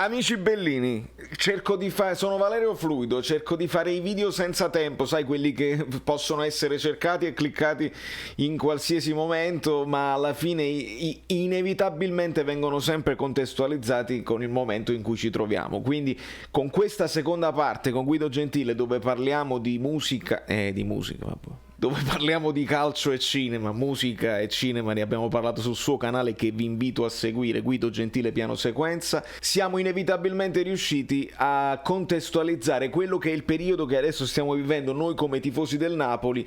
Amici bellini, sono Valerio Fluido, cerco di fare i video senza tempo, sai, quelli che possono essere cercati e cliccati in qualsiasi momento, ma alla fine inevitabilmente vengono sempre contestualizzati con il momento in cui ci troviamo. Quindi con questa seconda parte con Guido Gentile, dove parliamo di musica, vabbè, dove parliamo di calcio e cinema, musica e cinema, ne abbiamo parlato sul suo canale che vi invito a seguire, Guido Gentile Piano Sequenza. Siamo inevitabilmente riusciti a contestualizzare quello che è il periodo che adesso stiamo vivendo noi come tifosi del Napoli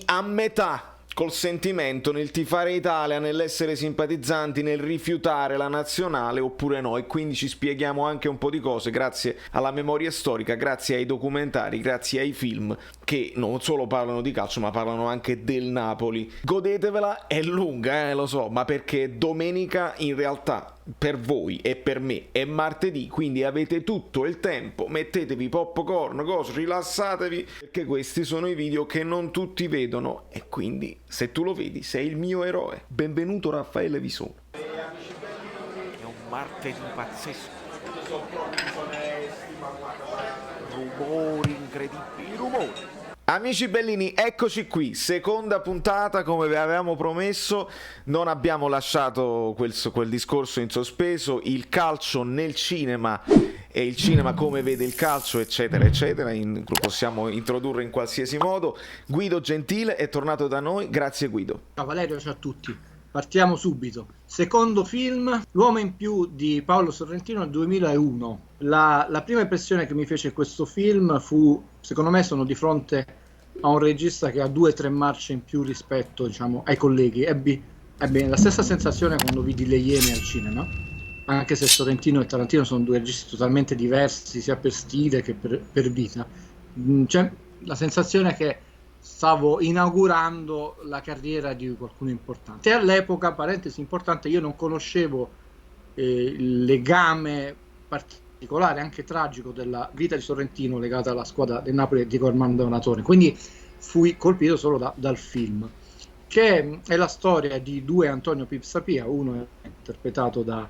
a metà col sentimento, nel tifare Italia, nell'essere simpatizzanti, nel rifiutare la nazionale oppure no, e quindi ci spieghiamo anche un po' di cose grazie alla memoria storica, grazie ai documentari, grazie ai film che non solo parlano di calcio ma parlano anche del Napoli. Godetevela, è lunga, lo so, ma perché domenica in realtà per voi e per me è martedì, quindi avete tutto il tempo, mettetevi popcorn, cose, rilassatevi, perché questi sono i video che non tutti vedono e quindi se tu lo vedi sei il mio eroe. Benvenuto Raffaele Visone. È un martedì pazzesco, rumori incredibili, rumori. Amici bellini, eccoci qui, seconda puntata come vi avevamo promesso, non abbiamo lasciato quel discorso in sospeso, il calcio nel cinema e il cinema come vede il calcio, eccetera eccetera, lo possiamo introdurre in qualsiasi modo. Guido Gentile è tornato da noi, grazie Guido. Ciao Valerio, ciao a tutti. Partiamo subito. Secondo film, L'uomo in più di Paolo Sorrentino nel 2001. La prima impressione che mi fece questo film fu, secondo me sono di fronte a un regista che ha 2 o 3 marce in più rispetto, diciamo, ai colleghi. Ebbi la stessa sensazione quando vidi Le Iene al cinema, anche se Sorrentino e Tarantino sono 2 registi totalmente diversi, sia per stile che per vita. C'è la sensazione che stavo inaugurando la carriera di qualcuno importante. E all'epoca, parentesi importante, io non conoscevo il legame particolare, anche tragico, della vita di Sorrentino legata alla squadra del Napoli di Armando Donatore. Quindi fui colpito solo dal film, che è la storia di 2 Antonio Pipsapia, uno è interpretato da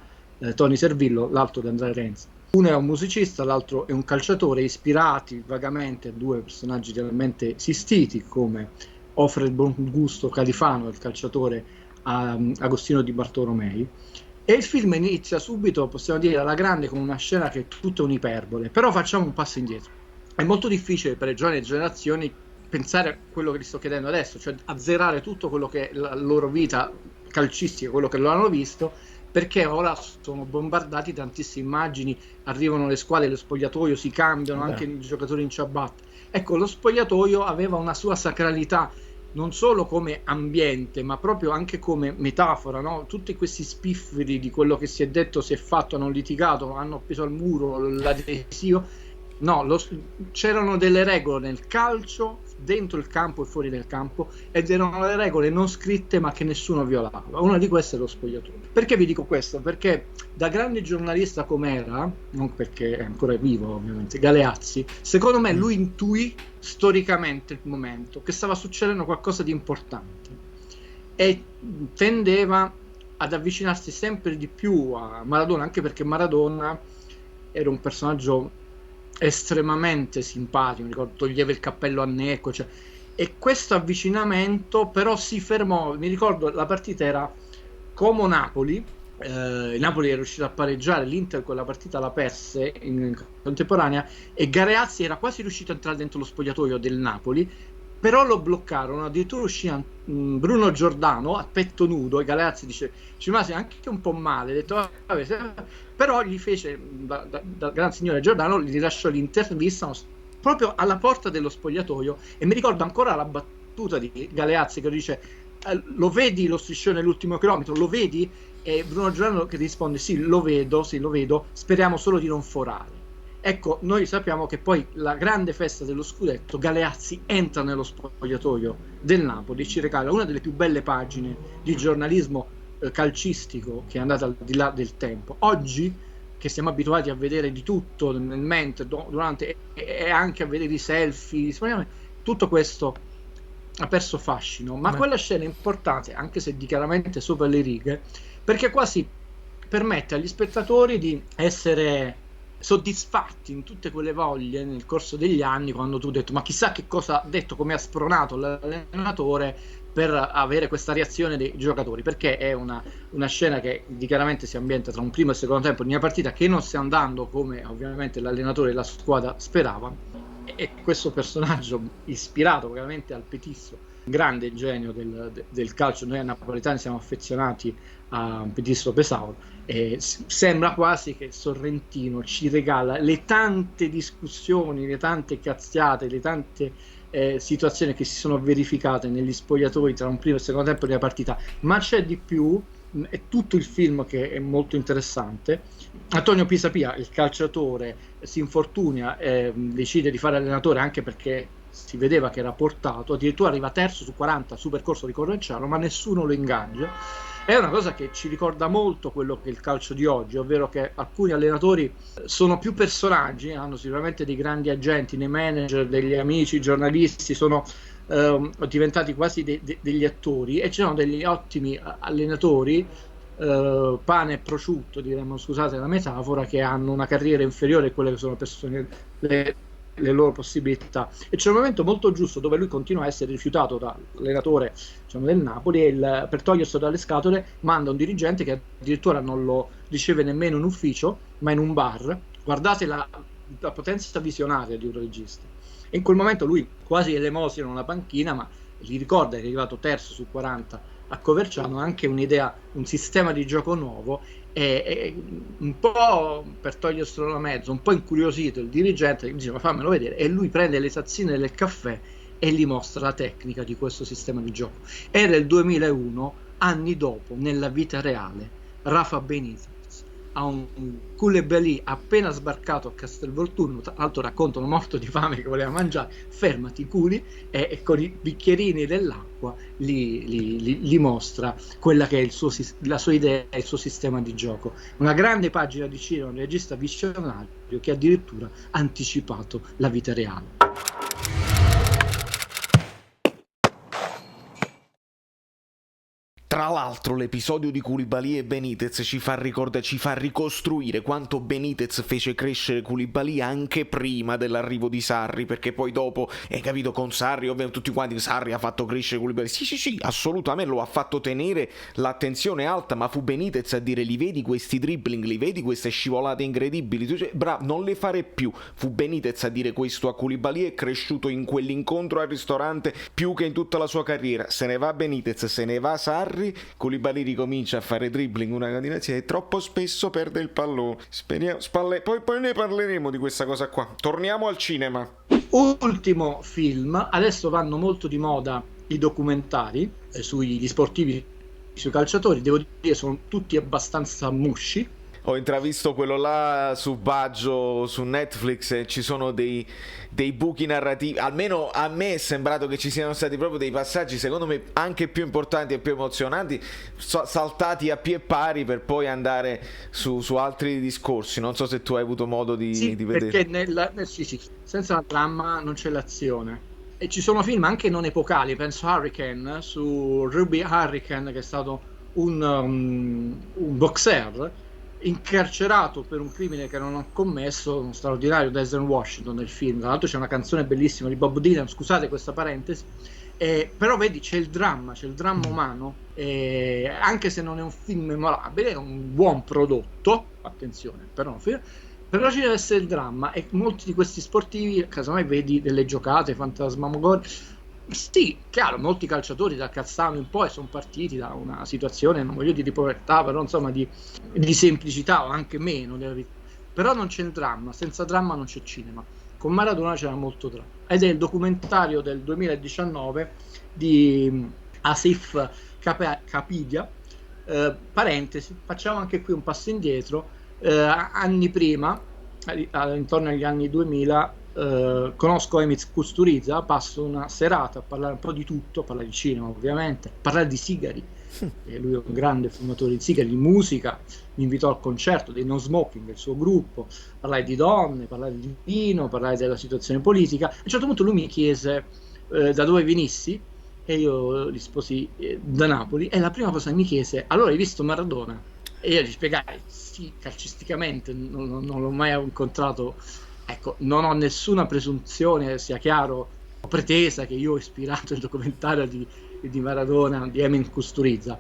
Tony Servillo, l'altro da Andrea Renzi. Uno è un musicista, l'altro è un calciatore, ispirati vagamente a 2 personaggi realmente esistiti come Offre il Buongusto Califano, il calciatore Agostino Di Bartolomei. E il film inizia subito, possiamo dire, alla grande, con una scena che è tutta un'iperbole. Però facciamo un passo indietro. È molto difficile per le giovani generazioni pensare a quello che vi sto chiedendo adesso, cioè azzerare tutto quello che è la loro vita calcistica, quello che lo hanno visto, perché ora sono bombardati tantissime immagini, arrivano le squadre, lo spogliatoio, si cambiano anche i giocatori in ciabatte. Ecco, lo spogliatoio aveva una sua sacralità, non solo come ambiente, ma proprio anche come metafora, no? Tutti questi spifferi di quello che si è detto, si è fatto, hanno litigato, hanno appeso al muro l'adesivo. No, c'erano delle regole nel calcio, dentro il campo e fuori del campo, ed erano le regole non scritte ma che nessuno violava. Una di queste è lo spogliatoio. Perché vi dico questo? Perché da grande giornalista come era, non perché è ancora vivo ovviamente, Galeazzi, secondo me lui intuì storicamente il momento, che stava succedendo qualcosa di importante e tendeva ad avvicinarsi sempre di più a Maradona, anche perché Maradona era un personaggio estremamente simpatico, ricordo, toglieva il cappello a Necco, cioè, e questo avvicinamento però si fermò. Mi ricordo la partita era Como-Napoli, il Napoli è riuscito a pareggiare, l'Inter quella partita la perse in contemporanea e Galeazzi era quasi riuscito a entrare dentro lo spogliatoio del Napoli, però lo bloccarono, addirittura uscì Bruno Giordano a petto nudo e Galeazzi dice, ci rimase anche un po' male, ha detto, vabbè, però gli fece, da gran signore Giordano, gli rilasciò l'intervista proprio alla porta dello spogliatoio, e mi ricordo ancora la battuta di Galeazzi che dice, lo vedi lo striscione l'ultimo chilometro, lo vedi? E Bruno Giordano che risponde, sì lo vedo, speriamo solo di non forare. Ecco, noi sappiamo che poi la grande festa dello scudetto, Galeazzi entra nello spogliatoio del Napoli, ci regala una delle più belle pagine di giornalismo calcistico che è andata al di là del tempo. Oggi, che siamo abituati a vedere di tutto nel mentre, durante e anche a vedere i selfie, tutto questo ha perso fascino, ma quella scena è importante, anche se dichiaramente sopra le righe, perché quasi permette agli spettatori di essere soddisfatti in tutte quelle voglie nel corso degli anni, quando tu hai detto ma chissà che cosa ha detto, come ha spronato l'allenatore per avere questa reazione dei giocatori, perché è una scena che chiaramente si ambienta tra un primo e secondo tempo di una partita che non sta andando come ovviamente l'allenatore e la squadra speravano, e questo personaggio ispirato veramente al Petisso, grande genio del calcio. Noi napoletani siamo affezionati a Petisso Pesaro, e sembra quasi che Sorrentino ci regala le tante discussioni, le tante cazziate, le tante situazioni che si sono verificate negli spogliatoi tra un primo e il secondo tempo della partita. Ma c'è di più, è tutto il film che è molto interessante. Antonio Pisapia, il calciatore, si infortuna, decide di fare allenatore anche perché si vedeva che era portato, addirittura arriva terzo su 40 su percorso di Correnciano, ma nessuno lo ingaggia. È una cosa che ci ricorda molto quello che è il calcio di oggi, ovvero che alcuni allenatori sono più personaggi, hanno sicuramente dei grandi agenti, dei manager, degli amici, giornalisti, sono diventati quasi degli attori, e ci sono degli ottimi allenatori, pane e prosciutto, diremmo, scusate la metafora, che hanno una carriera inferiore a quelle che sono le loro possibilità. E c'è un momento molto giusto dove lui continua a essere rifiutato dall'allenatore, diciamo, del Napoli, e per toglierselo dalle scatole manda un dirigente che addirittura non lo riceve nemmeno in ufficio ma in un bar. Guardate la potenza visionaria di un regista. E in quel momento lui quasi elemosina una panchina, ma gli ricorda che è arrivato terzo su 40 a Coverciano, anche un'idea, un sistema di gioco nuovo, e un po' per toglierselo da mezzo, un po' incuriosito il dirigente, gli dice ma fammelo vedere, e lui prende le tazzine del caffè e gli mostra la tecnica di questo sistema di gioco. Era il 2001, anni dopo, nella vita reale, Rafa Benitez a un Koulibaly appena sbarcato a Castelvolturno, tra l'altro raccontano morto di fame che voleva mangiare, fermati Culi, e con i bicchierini dell'acqua gli mostra quella che è la sua idea e il suo sistema di gioco. Una grande pagina di cinema, un regista visionario che addirittura ha anticipato la vita reale. Tra l'altro l'episodio di Koulibaly e Benitez ci fa ricostruire quanto Benitez fece crescere Koulibaly anche prima dell'arrivo di Sarri, perché poi dopo, hai capito, con Sarri ovviamente tutti quanti, Sarri ha fatto crescere Koulibaly, sì, assolutamente lo ha fatto tenere l'attenzione alta, ma fu Benitez a dire li vedi questi dribbling, li vedi queste scivolate incredibili, tu dici, bravo, non le fare più. Fu Benitez a dire questo a Koulibaly, è cresciuto in quell'incontro al ristorante più che in tutta la sua carriera. Se ne va Benitez, se ne va Sarri, Koulibaly ricomincia a fare dribbling, una continuazione, e troppo spesso perde il pallone. Speriamo, poi ne parleremo di questa cosa qua. Torniamo al cinema. Ultimo film, adesso vanno molto di moda i documentari sugli sportivi, sui calciatori, devo dire sono tutti abbastanza musci. Ho intravisto quello là su Baggio, su Netflix, e ci sono dei buchi narrativi, almeno a me è sembrato che ci siano stati proprio dei passaggi secondo me anche più importanti e più emozionanti, saltati a pie pari per poi andare su altri discorsi. Non so se tu hai avuto modo di vedere. Perché sì, senza la trama non c'è l'azione. E ci sono film anche non epocali, penso Hurricane, su Ruby Hurricane, che è stato un boxer incarcerato per un crimine che non ha commesso, uno straordinario Denzel Washington nel film. Tra l'altro c'è una canzone bellissima di Bob Dylan, scusate questa parentesi, però vedi c'è il dramma umano, anche se non è un film memorabile, è un buon prodotto, attenzione, però ci deve essere il dramma, e molti di questi sportivi, casomai vedi delle giocate fantasmagoriche. Sì, chiaro, molti calciatori da Cazzano in poi sono partiti da una situazione, non voglio dire di povertà, però insomma di semplicità, o anche meno, però non c'è il dramma, senza dramma non c'è cinema. Con Maradona c'era molto dramma, ed è il documentario del 2019 di Asif Kapadia. Parentesi, facciamo anche qui un passo indietro. Anni prima, intorno agli anni 2000, conosco Emil Kusturica, passo una serata a parlare un po' di tutto, a parlare di cinema ovviamente, a parlare di sigari, lui è un grande fumatore di sigari, di musica, mi invitò al concerto dei No Smoking, il suo gruppo, parlare di donne, parlare di vino, parlare della situazione politica. A un certo punto lui mi chiese da dove venissi, e io risposi da Napoli, e la prima cosa che mi chiese: allora hai visto Maradona? E io gli spiegai, sì, calcisticamente non l'ho mai incontrato, ecco, non ho nessuna presunzione, sia chiaro, o pretesa che io ho ispirato il documentario di Maradona, di Emin Kusturica.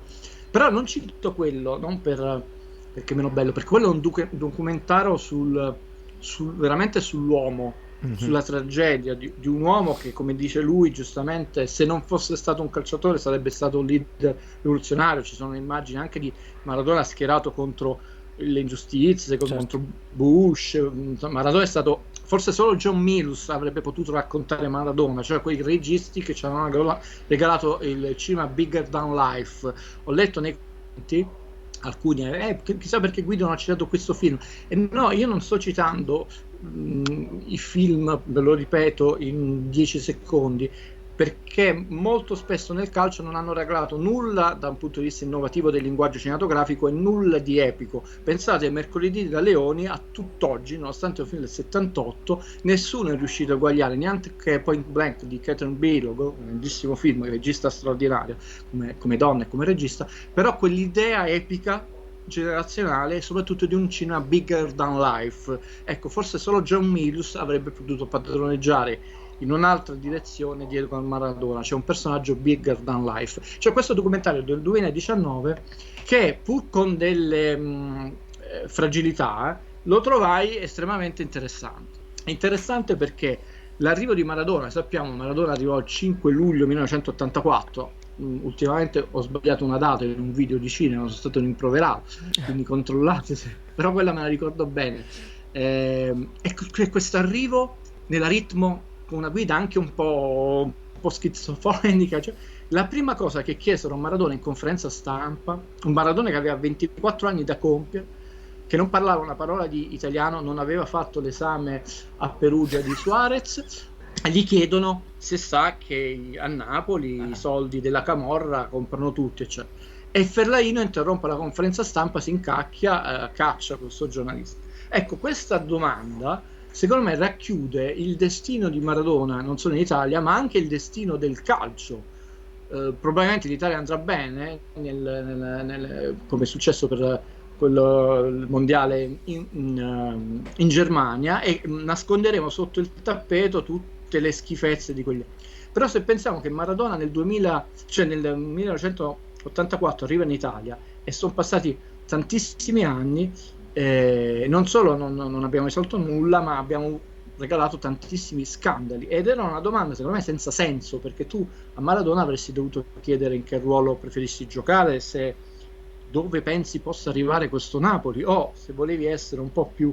Però non cito quello, non perché è meno bello, perché quello è un documentario veramente sull'uomo, sulla tragedia di un uomo che, come dice lui giustamente, se non fosse stato un calciatore sarebbe stato un leader rivoluzionario. Ci sono immagini anche di Maradona schierato contro le ingiustizie, contro Bush. Maradona è stato, forse solo John Milius avrebbe potuto raccontare Maradona, cioè quei registi che ci avevano regalato il cinema Bigger Than Life. Ho letto nei commenti alcuni, chissà perché Guido non ha citato questo film. E no, io non sto citando i film, ve lo ripeto in 10 secondi, perché molto spesso nel calcio non hanno regalato nulla da un punto di vista innovativo del linguaggio cinematografico e nulla di epico. Pensate a Mercoledì da Leoni, a tutt'oggi, nonostante un film del 78, nessuno è riuscito a eguagliare, neanche Point Blank di Catherine Bigelow, un grandissimo film, regista straordinario come donna e come regista, però quell'idea epica generazionale, soprattutto di un cinema bigger than life. Ecco, forse solo John Milius avrebbe potuto padroneggiare in un'altra direzione dietro al Maradona. C'è un personaggio bigger than life. C'è questo documentario del 2019 che, pur con delle fragilità, lo trovai estremamente interessante perché l'arrivo di Maradona, sappiamo, Maradona arrivò il 5 luglio 1984. Ultimamente ho sbagliato una data in un video di cinema, sono stato rimproverato, quindi controllate però quella me la ricordo bene. E questo arrivo nella ritmo con una guida anche un po' schizofrenica, cioè, la prima cosa che chiesero a Maradona in conferenza stampa, un Maradona che aveva 24 anni da compiere, che non parlava una parola di italiano, non aveva fatto l'esame a Perugia di Suarez, gli chiedono se sa che a Napoli i soldi della Camorra comprano tutti, eccetera. E Ferlaino interrompe la conferenza stampa, si incacchia, caccia questo giornalista. Ecco, questa domanda secondo me racchiude il destino di Maradona non solo in Italia, ma anche il destino del calcio. Probabilmente l'Italia andrà bene come è successo per il mondiale in Germania, e nasconderemo sotto il tappeto tutte le schifezze di quelli. Però se pensiamo che Maradona nel 1984 arriva in Italia e sono passati tantissimi anni, non solo non abbiamo risolto nulla, ma abbiamo regalato tantissimi scandali, ed era una domanda secondo me senza senso, perché tu a Maradona avresti dovuto chiedere in che ruolo preferissi giocare, dove pensi possa arrivare questo Napoli, o se volevi essere un po' più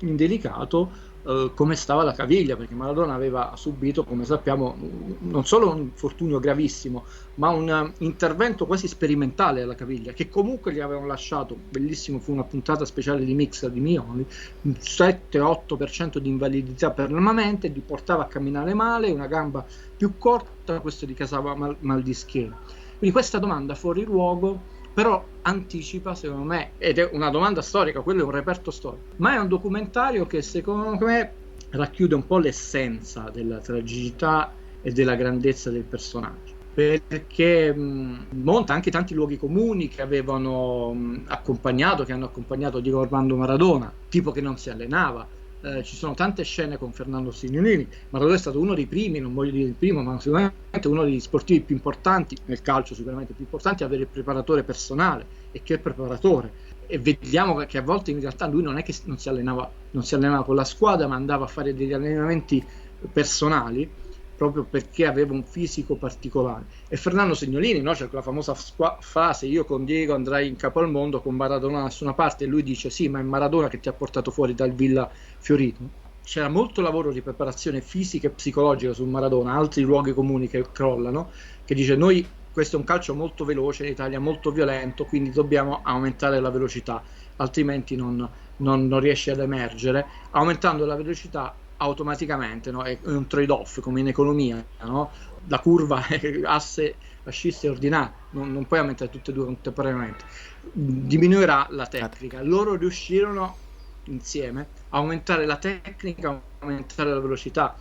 indelicato, come stava la caviglia, perché Maradona aveva subito, come sappiamo, non solo un infortunio gravissimo, ma un intervento quasi sperimentale alla caviglia, che comunque gli avevano lasciato, bellissimo, fu una puntata speciale di Mixer di Mioli, un 7-8% di invalidità permanente, gli portava a camminare male, una gamba più corta, questo gli causava mal di schiena. Quindi questa domanda fuori luogo, però anticipa, secondo me, ed è una domanda storica, quello è un reperto storico, ma è un documentario che secondo me racchiude un po' l'essenza della tragicità e della grandezza del personaggio, perché monta anche tanti luoghi comuni che avevano accompagnato, che hanno accompagnato Diego Armando Maradona, tipo che non si allenava. Ci sono tante scene con Fernando Signolini. Maradona è stato uno dei primi, non voglio dire il primo, ma sicuramente uno dei sportivi più importanti, nel calcio sicuramente più importanti, a avere il preparatore personale. E che preparatore! E vediamo che a volte in realtà lui non è che non si allenava con la squadra, ma andava a fare degli allenamenti personali, proprio perché aveva un fisico particolare. E Fernando Signolini, no? C'è quella famosa frase: io con Diego andrai in capo al mondo, con Maradona da nessuna parte, e lui dice sì, ma è Maradona che ti ha portato fuori dal Villa Fiorito. C'era molto lavoro di preparazione fisica e psicologica su Maradona, altri luoghi comuni che crollano, che dice questo è un calcio molto veloce in Italia, molto violento, quindi dobbiamo aumentare la velocità, altrimenti non riesce ad emergere. Aumentando la velocità automaticamente, no? È un trade-off come in economia, no? La curva è asse ascissa e ordinata, non puoi aumentare tutte e due contemporaneamente, diminuirà la tecnica. Loro riuscirono insieme a aumentare la tecnica, a aumentare la velocità.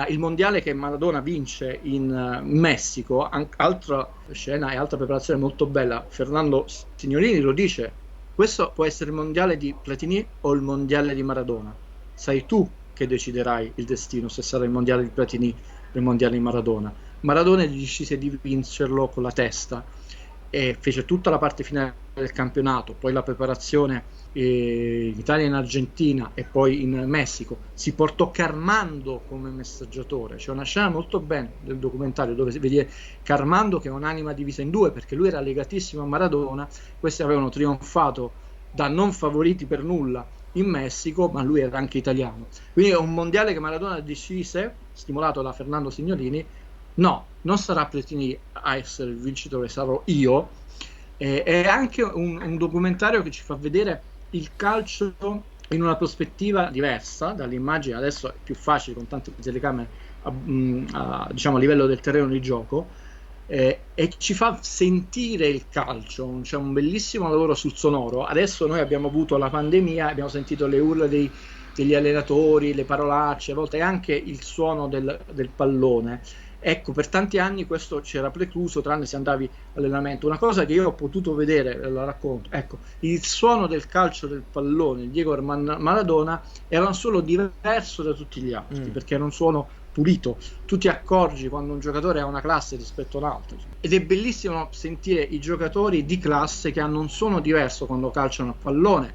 Il mondiale che Maradona vince in Messico, altra scena e altra preparazione molto bella. Fernando Signolini lo dice Questo può essere il mondiale di Platini o il mondiale di Maradona. Sei tu che deciderai il destino, se sarà il mondiale di Platini o il mondiale di Maradona. Maradona decise di vincerlo con la testa e fece tutta la parte finale del campionato, poi la preparazione in Italia, in Argentina e poi in Messico. Si portò Carmando come messaggiatore. C'è una scena molto bella del documentario dove si vede Carmando che è un'anima divisa in due, perché lui era legatissimo a Maradona. Questi avevano trionfato da non favoriti per nulla in Messico, ma lui era anche italiano. Quindi è un mondiale che Maradona decise, stimolato da Fernando Signolini: no, non sarà Platini a essere il vincitore, sarò io. È anche un documentario che ci fa vedere il calcio in una prospettiva diversa dall'immagine. Adesso è più facile con tante telecamere diciamo a livello del terreno di gioco, e ci fa sentire il calcio. C'è un bellissimo lavoro sul sonoro. Adesso noi abbiamo avuto la pandemia, abbiamo sentito le urla degli allenatori, le parolacce, a volte anche il suono del pallone. Ecco, per tanti anni questo c'era precluso, tranne se andavi all'allenamento. Una cosa che io ho potuto vedere, la racconto, ecco, il suono del calcio del pallone, il Diego Maradona, era un suono diverso da tutti gli altri, perché era un suono pulito. Tu ti accorgi quando un giocatore ha una classe rispetto a un altro. Ed è bellissimo sentire i giocatori di classe che hanno un suono diverso quando calciano a pallone.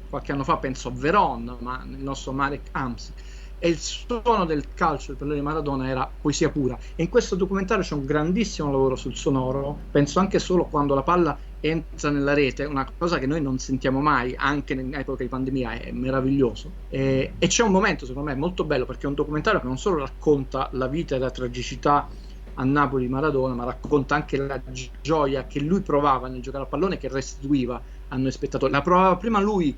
Qualche anno fa penso a Veron, ma il nostro Marek Hamsik. E il suono del calcio del pallone di Maradona era poesia pura. E in questo documentario c'è un grandissimo lavoro sul sonoro. Penso anche solo quando la palla entra nella rete, una cosa che noi non sentiamo mai, anche in epoca di pandemia, è meraviglioso. E c'è un momento, secondo me, molto bello, perché è un documentario che non solo racconta la vita e la tragicità a Napoli di Maradona, ma racconta anche la gioia che lui provava nel giocare a pallone, che restituiva a noi spettatori. La provava prima lui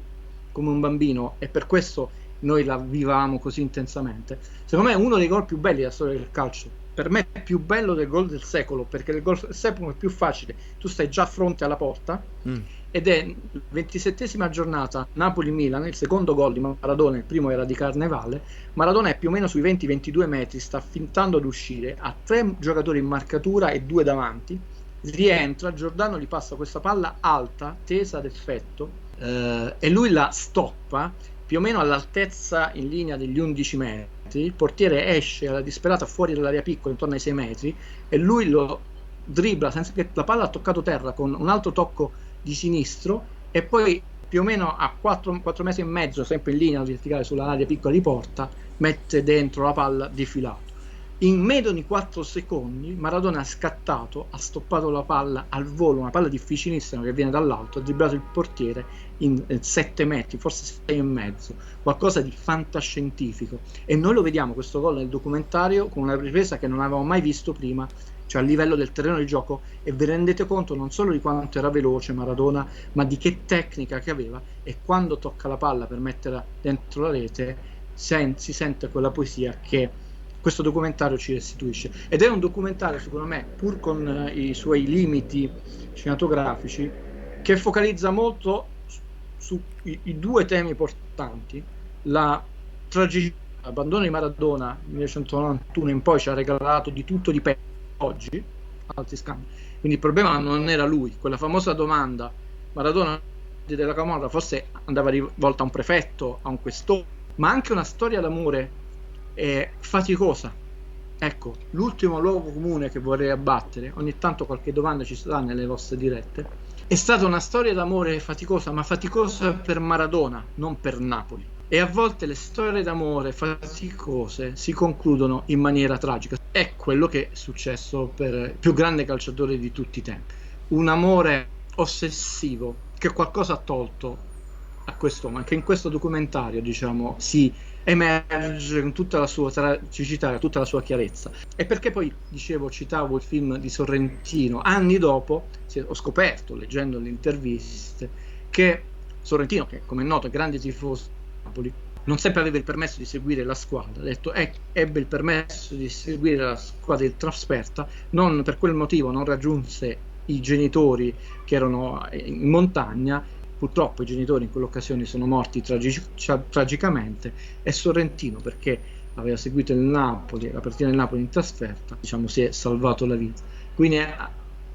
come un bambino, e per questo noi la vivavamo così intensamente. Secondo me è uno dei gol più belli della storia del calcio. Per me è più bello del gol del secolo, perché il gol del secolo è più facile. Tu stai già a fronte alla porta, ed è 27esima giornata, Napoli-Milan, il secondo gol di Maradona, il primo era di Carnevale. Maradona è più o meno sui 20-22 metri, sta fintando ad uscire, ha 3 giocatori in marcatura e 2 davanti, rientra, Giordano gli passa questa palla alta, tesa ad effetto, e lui la stoppa più o meno all'altezza in linea degli 11 metri. Il portiere esce alla disperata fuori dall'area piccola, intorno ai 6 metri, e lui lo dribbla senza che la palla ha toccato terra, con un altro tocco di sinistro, e poi più o meno a 4 metri e mezzo, sempre in linea verticale sull'area piccola di porta, mette dentro la palla defilato. In meno di 4 secondi Maradona ha scattato, ha stoppato la palla al volo, una palla difficilissima che viene dall'alto, ha dribblato il portiere in 7 metri, forse 6 e mezzo, qualcosa di fantascientifico. E noi lo vediamo questo gol nel documentario con una ripresa che non avevamo mai visto prima, cioè a livello del terreno di gioco, e vi rendete conto non solo di quanto era veloce Maradona, ma di che tecnica che aveva, e quando tocca la palla per metterla dentro la rete si sente quella poesia che questo documentario ci restituisce. Ed è un documentario, secondo me, pur con i suoi limiti cinematografici, che focalizza molto su i 2 temi portanti: la tragicità, l'abbandono di Maradona nel 1991 in poi ci ha regalato di tutto di peggio oggi, altri scambi. Quindi il problema non era lui. Quella famosa domanda, Maradona della Camorra, forse andava rivolta a un prefetto, a un questore, ma anche una storia d'amore faticosa. Ecco, l'ultimo luogo comune che vorrei abbattere, ogni tanto qualche domanda ci sarà nelle vostre dirette, è stata una storia d'amore faticosa, ma faticosa per Maradona, non per Napoli. E a volte le storie d'amore faticose si concludono in maniera tragica. È quello che è successo per il più grande calciatore di tutti i tempi. Un amore ossessivo che qualcosa ha tolto a quest'uomo, anche in questo documentario, diciamo, si emerge con tutta la sua tragicità, tutta la sua chiarezza. E perché poi, dicevo, citavo il film di Sorrentino, anni dopo ho scoperto, leggendo le interviste, che Sorrentino, che come è noto è grande tifoso di Napoli, non sempre aveva il permesso di seguire la squadra. Ha detto ebbe il permesso di seguire la squadra in trasferta, non per quel motivo non raggiunse i genitori che erano in montagna. Purtroppo i genitori in quell'occasione sono morti tragicamente, e Sorrentino, perché aveva seguito il Napoli, la partita del Napoli in trasferta, diciamo, si è salvato la vita. Quindi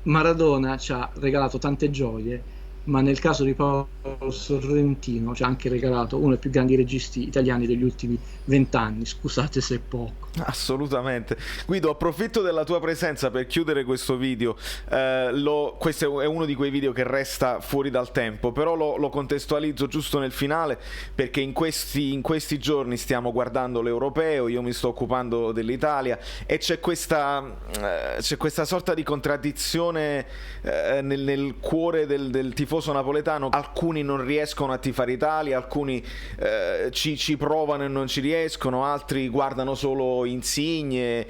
Maradona ci ha regalato tante gioie, ma nel caso di Paolo Sorrentino ci ha anche regalato uno dei più grandi registi italiani degli ultimi 20 anni, scusate se è poco. Assolutamente. Guido, approfitto della tua presenza per chiudere questo video. Questo è uno di quei video che resta fuori dal tempo, però lo contestualizzo giusto nel finale, perché in questi giorni stiamo guardando l'Europeo, io mi sto occupando dell'Italia e c'è questa sorta di contraddizione nel cuore del tifoso napoletano. Alcuni non riescono a tifare Italia, alcuni ci provano e non ci riescono, altri guardano solo Insigne,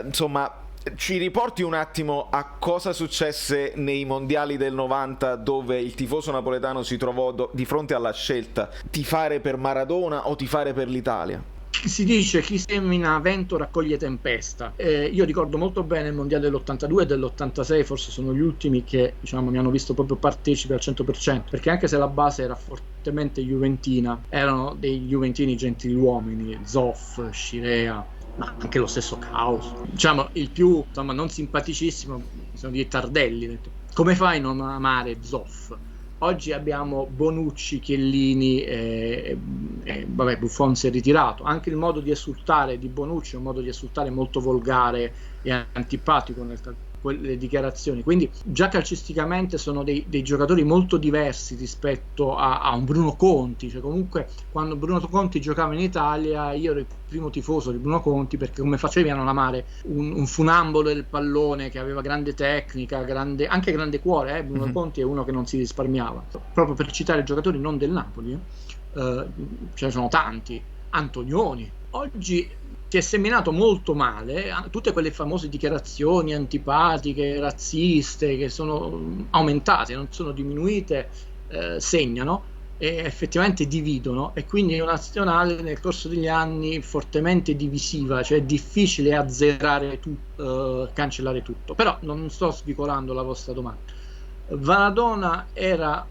insomma. Ci riporti un attimo a cosa successe nei mondiali del 90, dove il tifoso napoletano si trovò di fronte alla scelta: tifare per Maradona o tifare per l'Italia? Si dice chi semina vento raccoglie tempesta. Io ricordo molto bene il mondiale dell'82 e dell'86, forse sono gli ultimi che, diciamo, mi hanno visto proprio partecipe al 100%, perché anche se la base era fortemente juventina, erano dei juventini gentiluomini, Zoff, Scirea, ma anche lo stesso Caos. Diciamo, il più, insomma, non simpaticissimo sono di Tardelli. Detto, come fai a non amare Zoff? Oggi abbiamo Bonucci, Chiellini, Buffon si è ritirato. Anche il modo di esultare di Bonucci è un modo di esultare molto volgare e antipatico quelle dichiarazioni. Quindi già calcisticamente sono dei giocatori molto diversi rispetto a un Bruno Conti. Cioè, comunque, quando Bruno Conti giocava in Italia, io ero il primo tifoso di Bruno Conti, perché come facevi a non amare un funambolo del pallone che aveva grande tecnica, anche grande cuore. Bruno Conti è uno che non si risparmiava, proprio per citare giocatori non del Napoli, ce ne sono tanti. Antonioni oggi si è seminato molto male, tutte quelle famose dichiarazioni antipatiche, razziste, che sono aumentate, non sono diminuite, segnano e effettivamente dividono, e quindi è una nazionale nel corso degli anni fortemente divisiva, cioè è difficile azzerare tutto, cancellare tutto. Però non sto svicolando la vostra domanda. Maradona era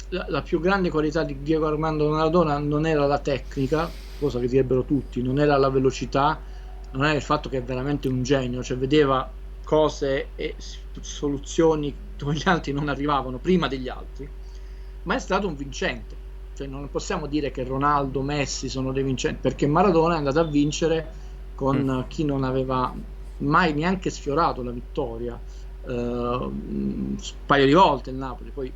la più grande qualità di Diego Armando Maradona, non era la tecnica, cosa che direbbero tutti, non era la velocità, non era il fatto che è veramente un genio, cioè vedeva cose e soluzioni dove gli altri non arrivavano prima degli altri, ma è stato un vincente. Cioè non possiamo dire che Ronaldo, Messi sono dei vincenti, perché Maradona è andato a vincere con chi non aveva mai neanche sfiorato la vittoria, un paio di volte il Napoli, poi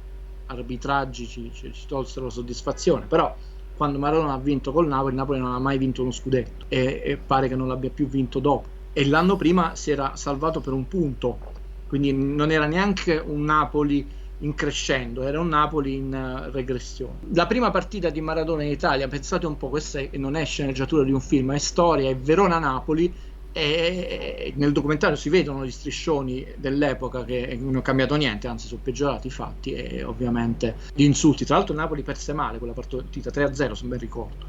arbitraggi ci tolsero la soddisfazione, però quando Maradona ha vinto col Napoli, il Napoli non ha mai vinto uno scudetto e pare che non l'abbia più vinto dopo, e l'anno prima si era salvato per un punto, quindi non era neanche un Napoli in crescendo, era un Napoli in regressione. La prima partita di Maradona in Italia, pensate un po', questa non è sceneggiatura di un film, è storia, è Verona-Napoli, e nel documentario si vedono gli striscioni dell'epoca che non è cambiato niente, anzi sono peggiorati i fatti, e ovviamente gli insulti. Tra l'altro il Napoli perse male quella partita 3-0 se ben ricordo,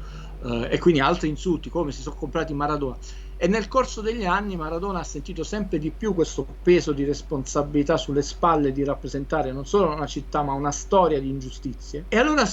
e quindi altri insulti, come si sono comprati Maradona. E nel corso degli anni Maradona ha sentito sempre di più questo peso di responsabilità sulle spalle, di rappresentare non solo una città ma una storia di ingiustizie. E allora,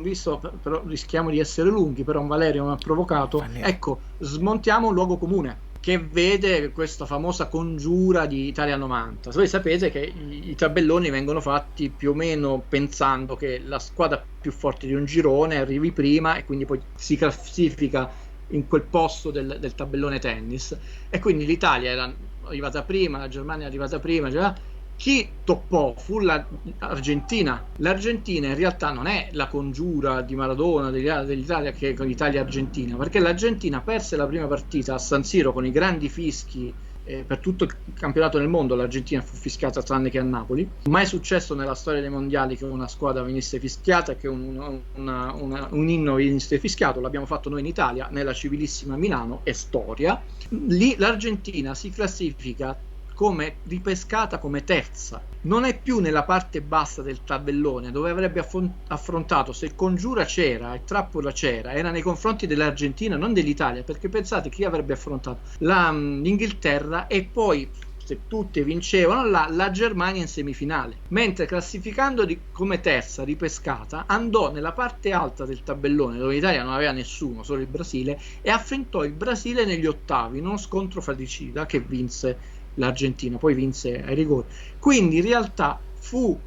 visto, però rischiamo di essere lunghi, però Valerio mi ha provocato, ecco, smontiamo un luogo comune che vede questa famosa congiura di Italia 90. Voi sapete che i tabelloni vengono fatti più o meno pensando che la squadra più forte di un girone arrivi prima e quindi poi si classifica in quel posto del tabellone tennis, e quindi l'Italia era arrivata prima, la Germania è arrivata prima, cioè, chi toppò fu l'Argentina. L'Argentina in realtà non è la congiura di Maradona dell'Italia, che è con l'Italia-Argentina, perché l'Argentina perse la prima partita a San Siro con i grandi fischi. Per tutto il campionato del mondo l'Argentina fu fischiata tranne che a Napoli. Mai successo nella storia dei mondiali che una squadra venisse fischiata, che un inno venisse fischiato. L'abbiamo fatto noi in Italia, nella civilissima Milano, è storia. Lì l'Argentina si classifica come ripescata come terza, non è più nella parte bassa del tabellone dove avrebbe affrontato, se congiura c'era e trappola c'era, era nei confronti dell'Argentina, non dell'Italia, perché pensate chi avrebbe affrontato l'Inghilterra, e poi se tutte vincevano la Germania in semifinale, mentre classificando come terza ripescata andò nella parte alta del tabellone dove l'Italia non aveva nessuno, solo il Brasile, e affrontò il Brasile negli ottavi in uno scontro fratricida che vinse l'Argentina, poi vinse ai rigori. Quindi in realtà fu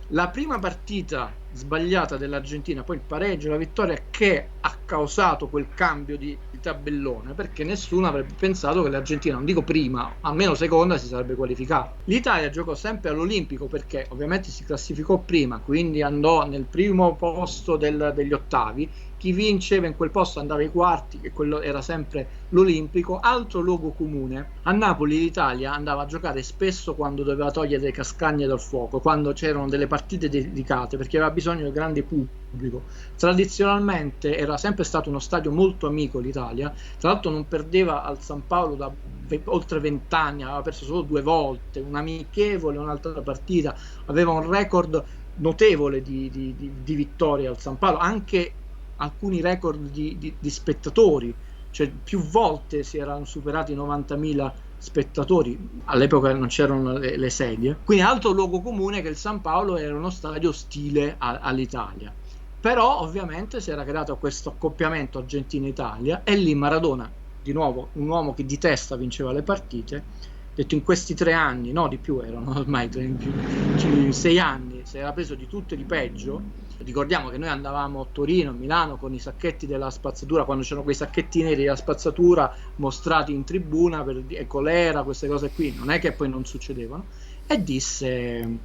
la prima partita sbagliata dell'Argentina, poi il pareggio, la vittoria, che ha causato quel cambio di tabellone, perché nessuno avrebbe pensato che l'Argentina, non dico prima, almeno seconda, si sarebbe qualificata. L'Italia giocò sempre all'Olimpico perché ovviamente si classificò prima, quindi andò nel primo posto degli ottavi. Chi vinceva in quel posto andava ai quarti, che quello era sempre l'Olimpico. Altro luogo comune: a Napoli l'Italia andava a giocare spesso quando doveva togliere le cascagne dal fuoco, quando c'erano delle partite dedicate, perché aveva bisogno del grande pubblico. Tradizionalmente era sempre stato uno stadio molto amico l'Italia, tra l'altro non perdeva al San Paolo da oltre 20 anni, aveva perso solo 2 volte, un amichevole, un'altra partita, aveva un record notevole di vittorie al San Paolo, anche alcuni record di spettatori, cioè più volte si erano superati i 90.000 spettatori, all'epoca non c'erano le sedie. Quindi altro luogo comune che il San Paolo era uno stadio ostile all'Italia. Però ovviamente si era creato questo accoppiamento Argentina-Italia, e lì Maradona, di nuovo un uomo che di testa vinceva le partite, detto in questi 3 anni, no di più, erano ormai 6 anni, si era preso di tutto e di peggio. Ricordiamo che noi andavamo a Torino, a Milano con i sacchetti della spazzatura, quando c'erano quei sacchetti neri della spazzatura mostrati in tribuna per colera, queste cose qui, non è che poi non succedevano, e disse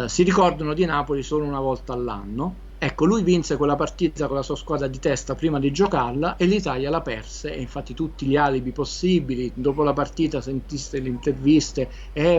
si ricordano di Napoli solo una volta all'anno. Ecco, lui vinse quella partita con la sua squadra di testa prima di giocarla, e l'Italia la perse, e infatti tutti gli alibi possibili. Dopo la partita sentiste le interviste,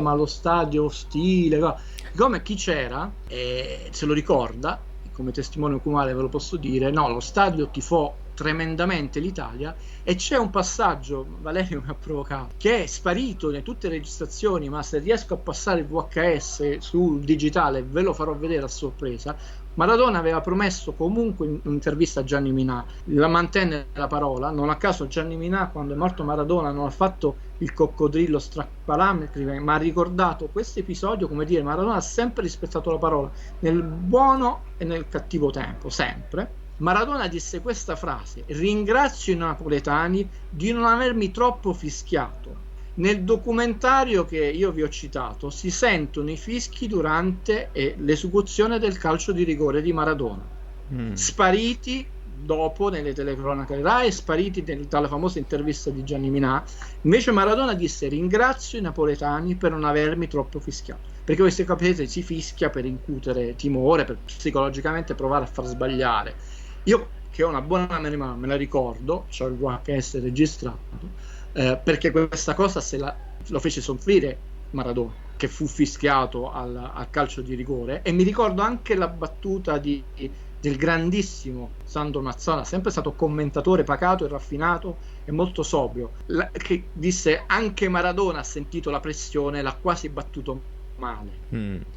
ma lo stadio ostile, come chi c'era se lo ricorda, come testimone oculare ve lo posso dire, no, lo stadio tifò tremendamente l'Italia. E c'è un passaggio, Valerio mi ha provocato, che è sparito in tutte le registrazioni, ma se riesco a passare il VHS sul digitale ve lo farò vedere a sorpresa. Maradona aveva promesso comunque in un'intervista a Gianni Minà, la mantenne la parola. Non a caso Gianni Minà, quando è morto Maradona, non ha fatto il coccodrillo strappalacrime, ma ha ricordato questo episodio come dire: Maradona ha sempre rispettato la parola, nel buono e nel cattivo tempo, sempre. Maradona disse questa frase: ringrazio i napoletani di non avermi troppo fischiato. Nel documentario che io vi ho citato si sentono i fischi durante l'esecuzione del calcio di rigore di Maradona, spariti dopo nelle telecronache Rai, spariti dalla famosa intervista di Gianni Minà. Invece Maradona disse: ringrazio i napoletani per non avermi troppo fischiato, perché voi capite, si fischia per incutere timore, per psicologicamente provare a far sbagliare. Io, che ho una buona memoria, me la ricordo, c'ho il VHS registrato, perché questa cosa lo fece soffrire Maradona, che fu fischiato al calcio di rigore. E mi ricordo anche la battuta del grandissimo Sandro Mazzola, sempre stato commentatore pacato e raffinato e molto sobrio, che disse: anche Maradona ha sentito la pressione, l'ha quasi battuto male,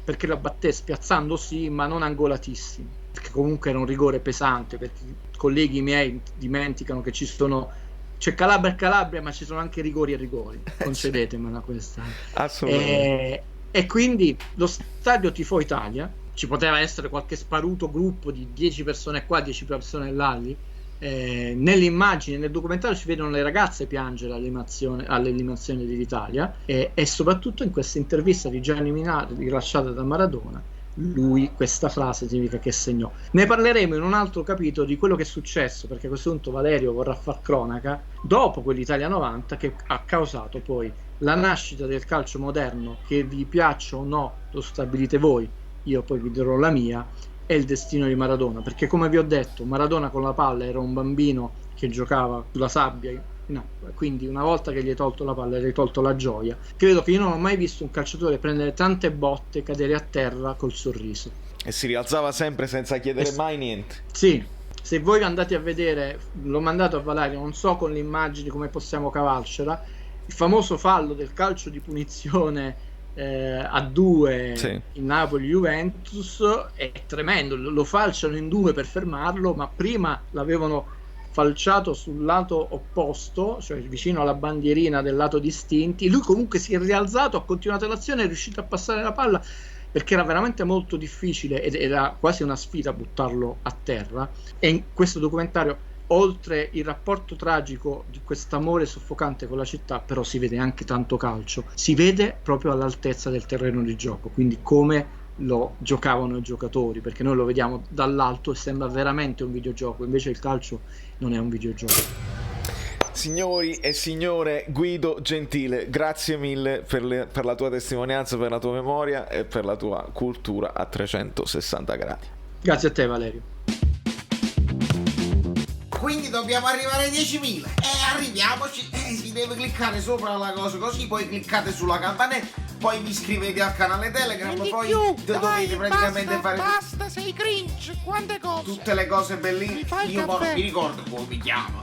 perché la batté spiazzando sì, ma non angolatissimo, perché comunque era un rigore pesante, perché i colleghi miei dimenticano che c'è Calabria e Calabria, ma ci sono anche rigori e rigori, concedetemela questa. Assolutamente. E quindi lo stadio tifò Italia. Ci poteva essere qualche sparuto gruppo di 10 persone qua, 10 persone là lì. Nelle immagini, nel documentario, si vedono le ragazze piangere all'eliminazione dell'Italia, e soprattutto in questa intervista di Gianni Minà rilasciata da Maradona, lui questa frase significa che segnò. Ne parleremo in un altro capitolo di quello che è successo, perché a questo punto Valerio vorrà far cronaca dopo quell'Italia 90, che ha causato poi la nascita del calcio moderno, che vi piaccia o no lo stabilite voi, io poi vi dirò la mia, è il destino di Maradona, perché come vi ho detto, Maradona con la palla era un bambino che giocava sulla sabbia. No, quindi una volta che gli hai tolto la palla, gli hai tolto la gioia. Credo che io non ho mai visto un calciatore prendere tante botte, cadere a terra col sorriso. E si rialzava sempre senza chiedere mai niente. Sì, se voi andate a vedere, l'ho mandato a Valerio, non so con le immagini come possiamo cavarcela, il famoso fallo del calcio di punizione a 2 sì, in Napoli-Juventus è tremendo. Lo falciano in 2 per fermarlo, ma prima l'avevano falciato sul lato opposto, cioè vicino alla bandierina del lato distinti. Lui comunque si è rialzato, ha continuato l'azione, è riuscito a passare la palla, perché era veramente molto difficile ed era quasi una sfida buttarlo a terra. E in questo documentario, oltre il rapporto tragico di quest'amore soffocante con la città, però si vede anche tanto calcio, si vede proprio all'altezza del terreno di gioco, quindi come lo giocavano i giocatori, perché noi lo vediamo dall'alto e sembra veramente un videogioco, invece il calcio non è un videogioco. Signori e signore, Guido Gentile, grazie mille per la tua testimonianza, per la tua memoria e per la tua cultura a 360 gradi. Grazie a te, Valerio. Quindi dobbiamo arrivare ai 10.000 e arriviamoci, si deve cliccare sopra la cosa così, poi cliccate sulla campanella, poi vi iscrivete al canale Telegram, poi dovete praticamente fare basta, sei cringe, quante cose, tutte le cose bellissime. Io mi ricordo come mi chiamo.